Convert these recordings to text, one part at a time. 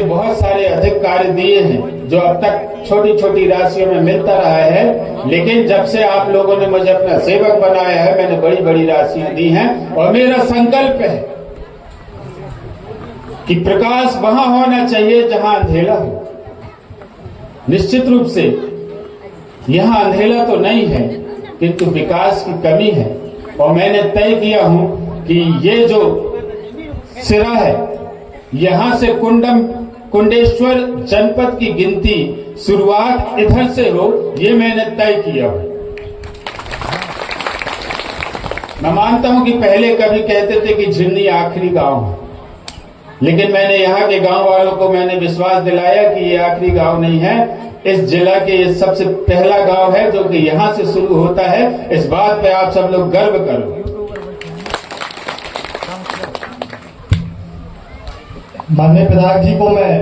बहुत सारे अधिक कार्य दिए हैं जो अब तक छोटी छोटी राशियों में मिलता रहा है, लेकिन जब से आप लोगों ने मुझे अपना सेवक बनाया है मैंने बड़ी बड़ी राशियां दी हैं। और मेरा संकल्प है कि प्रकाश वहां होना चाहिए जहां अंधेरा हो। निश्चित रूप से यहां अंधेरा तो नहीं है, किंतु विकास की कमी है। और मैंने तय किया हूं कि ये जो सिरा है यहां से कुंडेश्वर जनपद की गिनती शुरुआत इधर से हो, ये मैंने तय किया है। मैं मानता हूं कि पहले कभी कहते थे कि झिरनी आखिरी गांव है, लेकिन मैंने यहाँ के गांव वालों को मैंने विश्वास दिलाया कि ये आखिरी गांव नहीं है। इस जिला के ये सबसे पहला गांव है जो कि यहाँ से शुरू होता है। इस बात पे आप सब लोग गर्व करो। माननीय विधायक जी को मैं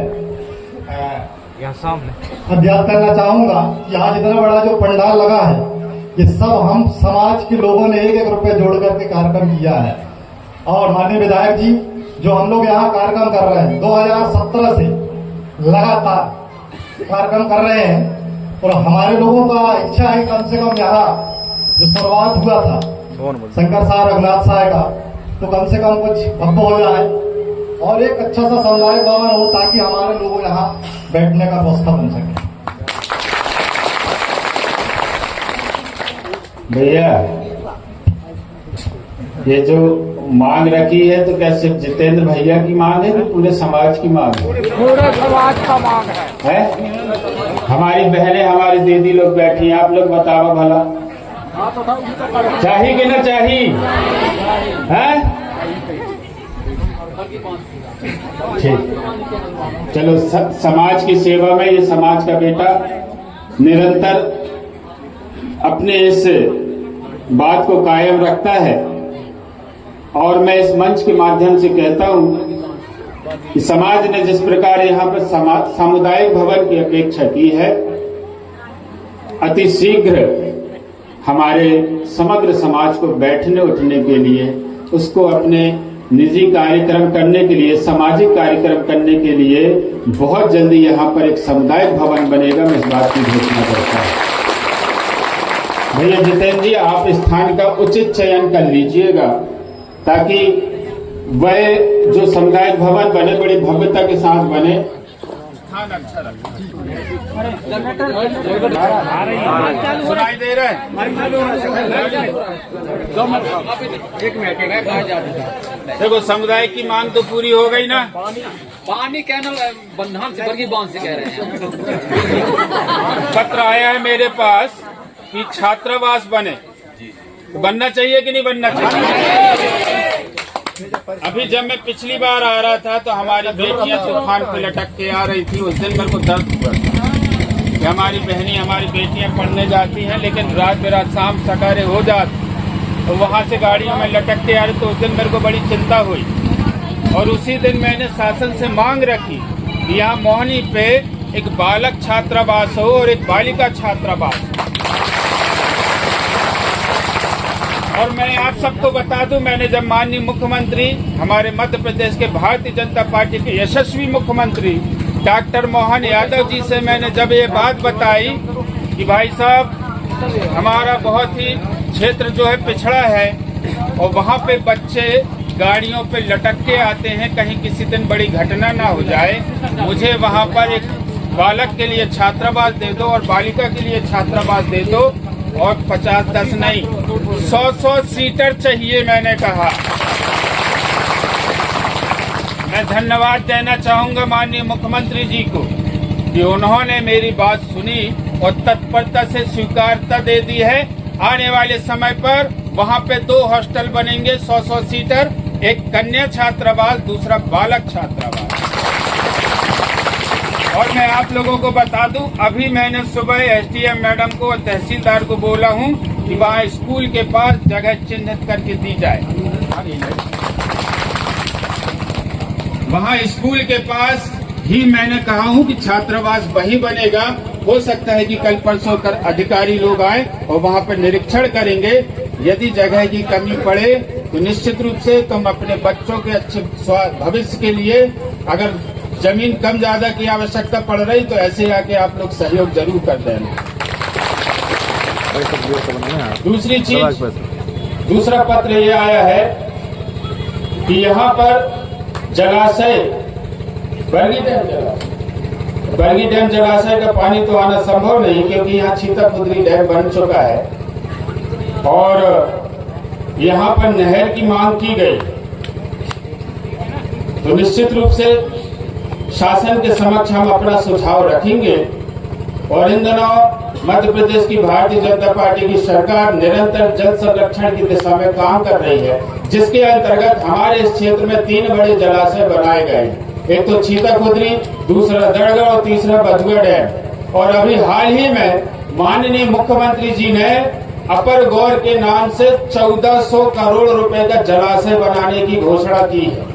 अभ्यास करना चाहूंगा कि आज इतना बड़ा जो पंडाल लगा है ये सब हम समाज के लोगों ने 1-1 रुपए जोड़ करके कार्यक्रम किया है। और माननीय विधायक जी जो हम लोग यहाँ कार्यक्रम कर रहे हैं 2017 से लगातार कार्यक्रम कर रहे हैं, और हमारे लोगों का इच्छा है कम से कम यहाँ जो शुरुआत हुआ था शंकर साहब रघुनाथ साहब का, तो कम से कम कुछ भव्य हो जाए और एक अच्छा सा समुदाय भवन हो ताकि हमारे लोगों यहाँ बैठने का व्यवस्था बन सके। भैया ये जो मांग रखी है तो क्या सिर्फ जितेंद्र भैया की मांग है कि पूरे समाज की मांग है? पूरे समाज का मांग है। हमारी बहनें हमारी दीदी लोग बैठी हैं, आप लोग बताओ भला चाहिए कि ना चाहिए? है ठीक, चलो समाज की सेवा में ये समाज का बेटा निरंतर अपने इस बात को कायम रखता है। और मैं इस मंच के माध्यम से कहता हूं कि समाज ने जिस प्रकार यहाँ पर सामुदायिक भवन की अपेक्षा की है, अति शीघ्र हमारे समग्र समाज को बैठने उठने के लिए, उसको अपने निजी कार्यक्रम करने के लिए, सामाजिक कार्यक्रम करने के लिए बहुत जल्दी यहाँ पर एक सामुदायिक भवन बनेगा। मैं इस बात की घोषणा करता हूँ। भैया जितेंद्र जी आप स्थान का उचित चयन कर लीजिएगा ताकि वह जो सामुदायिक भवन बने बड़ी भव्यता के साथ बने। स्थान अच्छा सुनाई दे रहा है? एक मिनट देखो समुदाय की मांग तो पूरी हो गई ना। पानी कैनल बंधन से बरगी बांध से कह रहे हैं। पत्र आया है मेरे पास कि छात्रावास बने, बनना चाहिए कि नहीं बनना चाहिए? अभी जब मैं पिछली बार आ रहा था तो हमारी बेटियां तूफान पे लटक के आ रही थी। उस दिन मेरे को दर्द हुआ था कि हमारी बहनी हमारी बेटियां पढ़ने जाती हैं लेकिन रात बेरात शाम सकारे हो जाती, तो वहां से गाड़ियों में लटक के आ रही। तो उस दिन मेरे को बड़ी चिंता हुई और उसी दिन मैंने शासन से मांग रखी कि यहाँ मोहनी पे एक बालक छात्रावास हो और एक बालिका छात्रावास। और मैं आप सबको बता दूं, मैंने जब माननीय मुख्यमंत्री हमारे मध्य प्रदेश के भारतीय जनता पार्टी के यशस्वी मुख्यमंत्री डॉक्टर मोहन यादव जी से मैंने जब ये बात बताई कि भाई साहब हमारा बहुत ही क्षेत्र जो है पिछड़ा है और वहाँ पे बच्चे गाड़ियों पे लटक के आते हैं, कहीं किसी दिन बड़ी घटना ना हो जाए, मुझे वहाँ पर एक बालक के लिए छात्रावास दे दो और बालिका के लिए छात्रावास दे दो। और 50-10 नहीं 100 सीटर चाहिए। मैंने कहा मैं धन्यवाद देना चाहूंगा माननीय मुख्यमंत्री जी को कि उन्होंने मेरी बात सुनी और तत्परता से स्वीकारता दे दी है। आने वाले समय पर वहां पे 2 हॉस्टल बनेंगे 100 सीटर, एक कन्या छात्रावास, दूसरा बालक छात्रावास। और मैं आप लोगों को बता दूं, अभी मैंने सुबह एसडीएम मैडम को और तहसीलदार को बोला हूं कि वहां स्कूल के पास जगह चिन्हित करके दी जाए। वहां स्कूल के पास ही मैंने कहा हूं कि छात्रावास वही बनेगा। हो सकता है कि कल परसों कर अधिकारी लोग आए और वहां पर निरीक्षण करेंगे। यदि जगह की कमी पड़े तो निश्चित रूप से तुम अपने बच्चों के अच्छे भविष्य के लिए अगर जमीन कम ज्यादा की आवश्यकता पड़ रही तो ऐसे आके आप लोग सहयोग जरूर कर देना। दूसरी चीज, दूसरा पत्र ये आया है कि यहाँ पर जलाशय बरगी डैम जलाशय का पानी तो आना संभव नहीं, क्योंकि यहाँ छीतापुत्री डैम बन चुका है और यहाँ पर नहर की मांग की गई। तो निश्चित रूप से शासन के समक्ष हम अपना सुझाव रखेंगे और इन दिनों मध्य प्रदेश की भारतीय जनता पार्टी की सरकार निरंतर जल संरक्षण की दिशा में काम कर रही है, जिसके अंतर्गत हमारे इस क्षेत्र में 3 बड़े जलाशय बनाए गए हैं। एक तो छीतापुत्री, दूसरा दड़गढ़ और तीसरा बथुआ डैम। और अभी हाल ही में माननीय मुख्यमंत्री जी ने अपर गौर के नाम से 1400 करोड़ रुपए का जलाशय बनाने की घोषणा की है।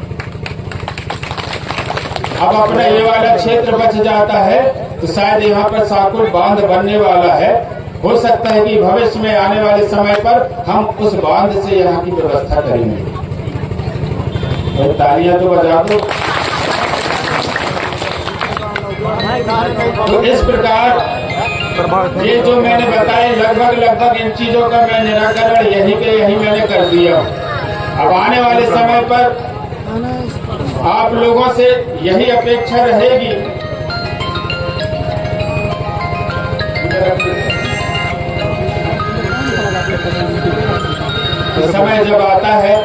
अब अपना ये वाला क्षेत्र बच जाता है तो शायद यहाँ पर साकुर बांध बनने वाला है। हो सकता है कि भविष्य में आने वाले समय पर हम उस बांध से यहाँ की व्यवस्था करेंगे। तो तालियां तो बजा दो। तो इस प्रकार ये जो मैंने बताया लगभग इन चीजों का मैं निराकरण यही के यही मैंने कर दिया। अब आने वाले समय पर आप लोगों से यही अपेक्षा रहेगी समय जब आता है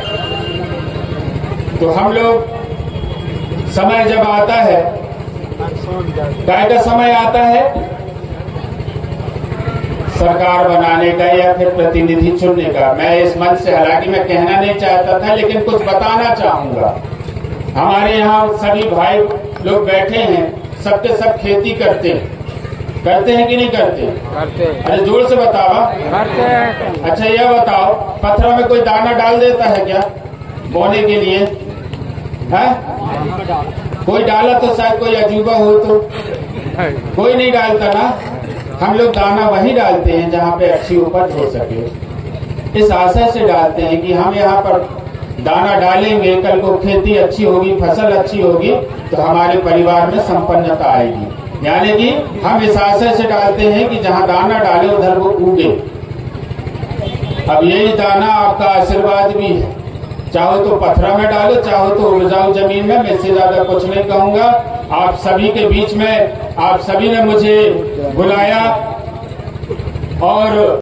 तो हम लोग समय जब आता है काय का समय आता है सरकार बनाने का या फिर प्रतिनिधि चुनने का। मैं इस मंच से हालांकि मैं कहना नहीं चाहता था, लेकिन कुछ बताना चाहूंगा। हमारे यहाँ सभी भाई लोग बैठे हैं, सबके सब खेती करते हैं कि नहीं करते? अरे जोर से बताओ। अच्छा यह बताओ, पत्थरों में कोई दाना डाल देता है क्या बोने के लिए? है कोई डाला तो शायद कोई अजूबा हो, तो कोई नहीं डालता ना। हम लोग दाना वही डालते हैं जहाँ पे अच्छी उपज हो सके। इस आशय से डालते हैं कि हम यहाँ पर दाना डालेंगे, कल को खेती अच्छी होगी, फसल अच्छी होगी तो हमारे परिवार में संपन्नता आएगी। यानी कि हम इस आशय से डालते हैं कि जहाँ दाना डाले उधर वो उगे। अब यही दाना आपका आशीर्वाद भी है। चाहो तो पत्थरा में डालो, चाहो तो उपजाऊ जमीन में। मैं इससे ज्यादा कुछ नहीं कहूंगा। आप सभी के बीच में आप सभी ने मुझे बुलाया और